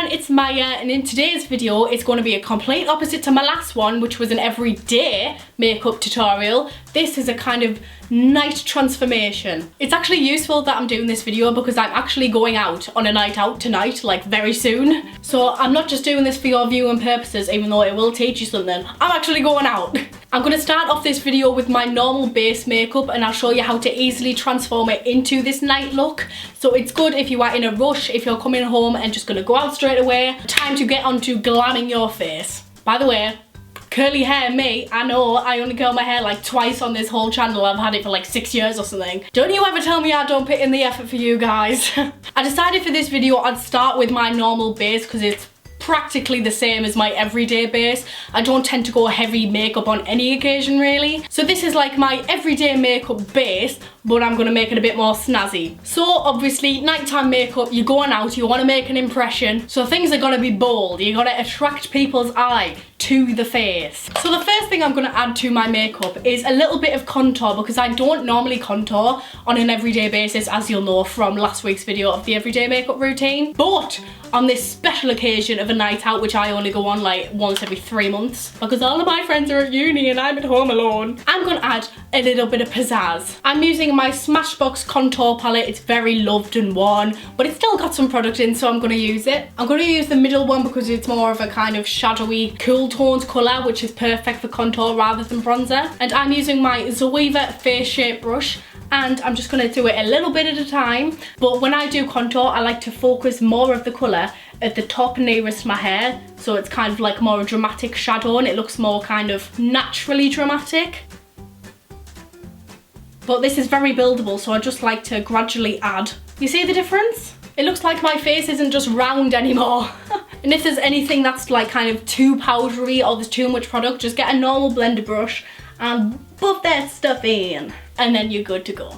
everyone, it's Maya, and in today's video it's going to be a complete opposite to my last one, which was an everyday makeup tutorial. This is a kind of night transformation. It's actually useful that I'm doing this video because I'm actually going out on a night out tonight, like very soon. So I'm not just doing this for your viewing purposes, even though it will teach you something. I'm actually going out. I'm going to start off this video with my normal base makeup, and I'll show you how to easily transform it into this night look. So it's good if you are in a rush, if you're coming home and just going to go out straight away. Time to get onto glamming your face. By the way, curly hair me, I know I only curl my hair like twice on this whole channel. I've had it for like 6 years or something. Don't you ever tell me I don't put in the effort for you guys. I decided for this video I'd start with my normal base because it's practically the same as my everyday base. I don't tend to go heavy makeup on any occasion really. So this is like my everyday makeup base, but I'm gonna make it a bit more snazzy. So obviously nighttime makeup, you're going out, you wanna make an impression. So things are gonna be bold. You gotta attract people's eye to the face. So the first thing I'm gonna add to my makeup is a little bit of contour, because I don't normally contour on an everyday basis, as you'll know from last week's video of the everyday makeup routine. But on this special occasion of a night out, which I only go on like once every 3 months, because all of my friends are at uni and I'm at home alone, I'm gonna add a little bit of pizzazz. I'm using my Smashbox contour palette. It's very loved and worn, but it's still got some product in, so I'm gonna use it. I'm gonna use the middle one because it's more of a kind of shadowy, cool toned colour, which is perfect for contour rather than bronzer. And I'm using my Zoeva face shape brush, and I'm just gonna do it a little bit at a time. But when I do contour, I like to focus more of the colour at the top nearest my hair, so it's kind of like more a dramatic shadow and it looks more kind of naturally dramatic. But this is very buildable, so I just like to gradually add. You see the difference? It looks like my face isn't just round anymore. And if there's anything that's like kind of too powdery or there's too much product, just get a normal blender brush and buff that stuff in, and then you're good to go.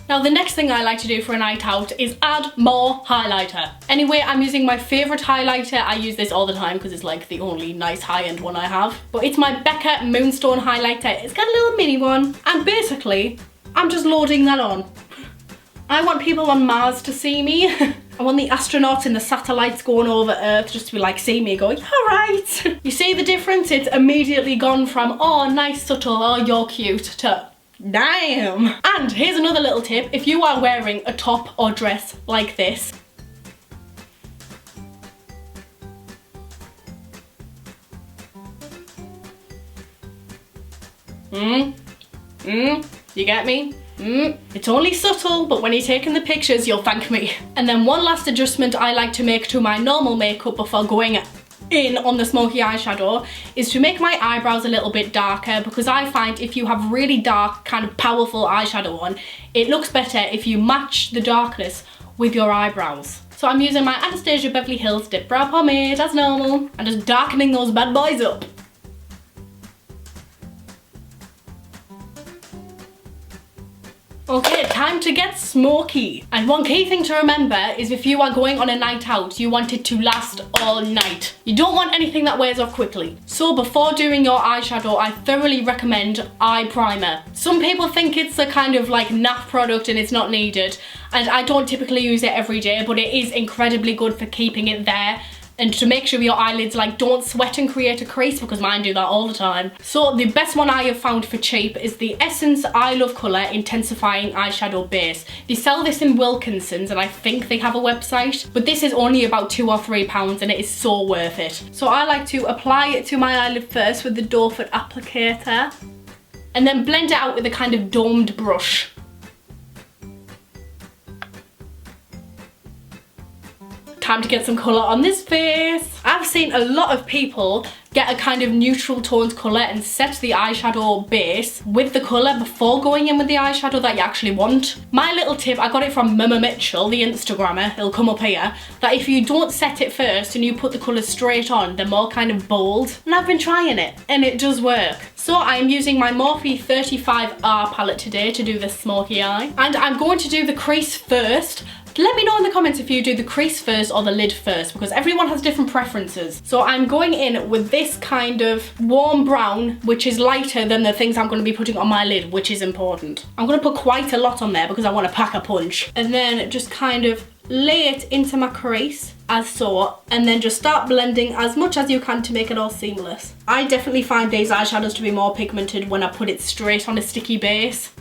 Now the next thing I like to do for a night out is add more highlighter. Anyway, I'm using my favourite highlighter. I use this all the time because it's like the only nice high-end one I have. But it's my Becca Moonstone highlighter. It's got a little mini one, and basically I'm just loading that on. I want people on Mars to see me. I want the astronauts and the satellites going over Earth just to be like, see me going, alright. You see the difference? It's immediately gone from, oh nice subtle, oh you're cute, to damn. And here's another little tip. If you are wearing a top or dress like this, you get me? It's only subtle, but when you're taking the pictures, you'll thank me. And then one last adjustment I like to make to my normal makeup before going in on the smoky eyeshadow is to make my eyebrows a little bit darker, because I find if you have really dark, kind of powerful eyeshadow on, it looks better if you match the darkness with your eyebrows. So I'm using my Anastasia Beverly Hills Dip Brow Pomade as normal and just darkening those bad boys up. Okay, time to get smoky. And one key thing to remember is if you are going on a night out, you want it to last all night. You don't want anything that wears off quickly. So before doing your eyeshadow, I thoroughly recommend eye primer. Some people think it's a kind of like naff product and it's not needed, and I don't typically use it every day, but it is incredibly good for keeping it there and to make sure your eyelids like don't sweat and create a crease, because mine do that all the time. So the best one I have found for cheap is the Essence I Love Colour Intensifying Eyeshadow Base. They sell this in Wilkinson's and I think they have a website, but this is only about £2 or £3 and it is so worth it. So I like to apply it to my eyelid first with the doe foot applicator and then blend it out with a kind of domed brush. Time to get some colour on this face. I've seen a lot of people get a kind of neutral toned colour and set the eyeshadow base with the colour before going in with the eyeshadow that you actually want. My little tip, I got it from Mama Mitchell, the Instagrammer, it'll come up here, that if you don't set it first and you put the colours straight on, they're more kind of bold. And I've been trying it and it does work. So I'm using my Morphe 35R palette today to do the smoky eye. And I'm going to do the crease first. Let me know in the comments if you do the crease first or the lid first, because everyone has different preferences. So I'm going in with this kind of warm brown, which is lighter than the things I'm going to be putting on my lid, which is important. I'm going to put quite a lot on there because I want to pack a punch. And then just kind of lay it into my crease as so, and then just start blending as much as you can to make it all seamless. I definitely find these eyeshadows to be more pigmented when I put it straight on a sticky base.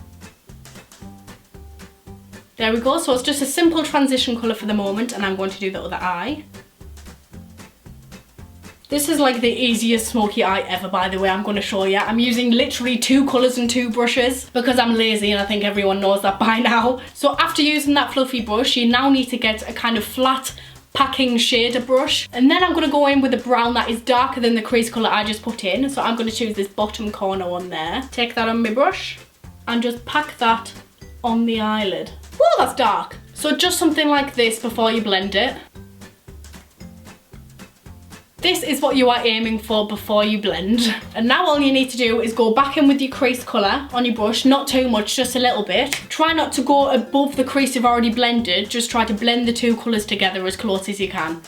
There we go, so it's just a simple transition colour for the moment, and I'm going to do the other eye. This is like the easiest smoky eye ever, by the way, I'm going to show you. I'm using literally 2 colours and 2 brushes because I'm lazy, and I think everyone knows that by now. So after using that fluffy brush, you now need to get a kind of flat packing shader brush, and then I'm going to go in with a brown that is darker than the crease colour I just put in. So I'm going to choose this bottom corner one there. Take that on my brush and just pack that on the eyelid. Whoa, that's dark. So just something like this before you blend it. This is what you are aiming for before you blend. And now all you need to do is go back in with your crease colour on your brush, not too much, just a little bit. Try not to go above the crease you've already blended, just try to blend the 2 colours together as close as you can.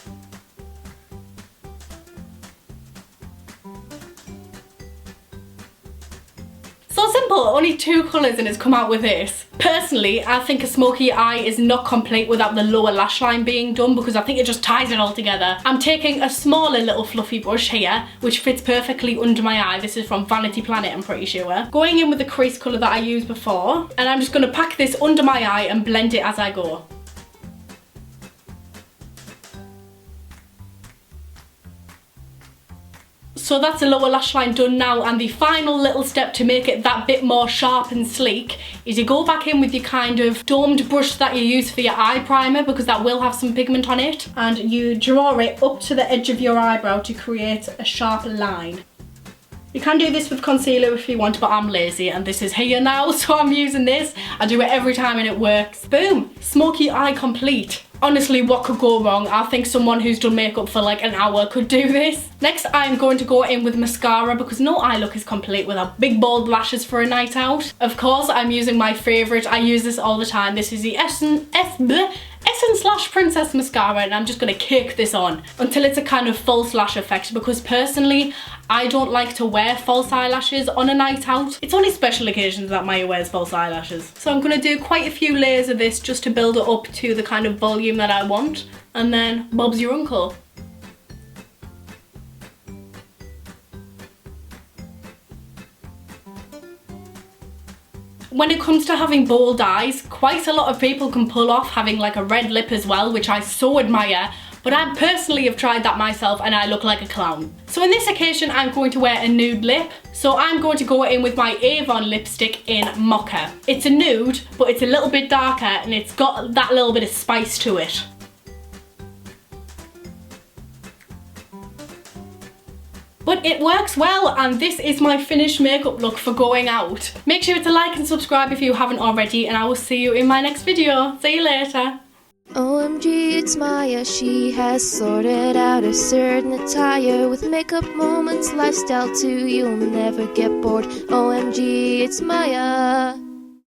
So simple, only 2 colours and it's come out with this. Personally, I think a smoky eye is not complete without the lower lash line being done, because I think it just ties it all together. I'm taking a smaller little fluffy brush here, which fits perfectly under my eye. This is from Vanity Planet, I'm pretty sure. Going in with the crease colour that I used before, and I'm just going to pack this under my eye and blend it as I go. So that's the lower lash line done now, and the final little step to make it that bit more sharp and sleek is you go back in with your kind of domed brush that you use for your eye primer, because that will have some pigment on it, and you draw it up to the edge of your eyebrow to create a sharp line. You can do this with concealer if you want, but I'm lazy and this is here now, so I'm using this. I do it every time and it works. Boom! Smoky eye complete. Honestly, what could go wrong? I think someone who's done makeup for like an hour could do this. Next, I'm going to go in with mascara, because no eye look is complete without big bold lashes for a night out. Of course, I'm using my favourite. I use this all the time. This is the Essence Lash Princess Mascara, and I'm just going to cake this on until it's a kind of false lash effect, because personally, I don't like to wear false eyelashes on a night out. It's only special occasions that Maya wears false eyelashes. So I'm going to do quite a few layers of this just to build it up to the kind of volume that I want, and then Bob's your uncle. When it comes to having bold eyes, quite a lot of people can pull off having like a red lip as well, which I so admire, but I personally have tried that myself and I look like a clown. So in this occasion, I'm going to wear a nude lip. So I'm going to go in with my Avon lipstick in Mocha. It's a nude, but it's a little bit darker and it's got that little bit of spice to it. But it works well, and this is my finished makeup look for going out. Make sure to like and subscribe if you haven't already, and I will see you in my next video. See you later. OMG, it's Maya. She has sorted out a certain attire with makeup moments, lifestyle too. You'll never get bored. OMG, it's Maya.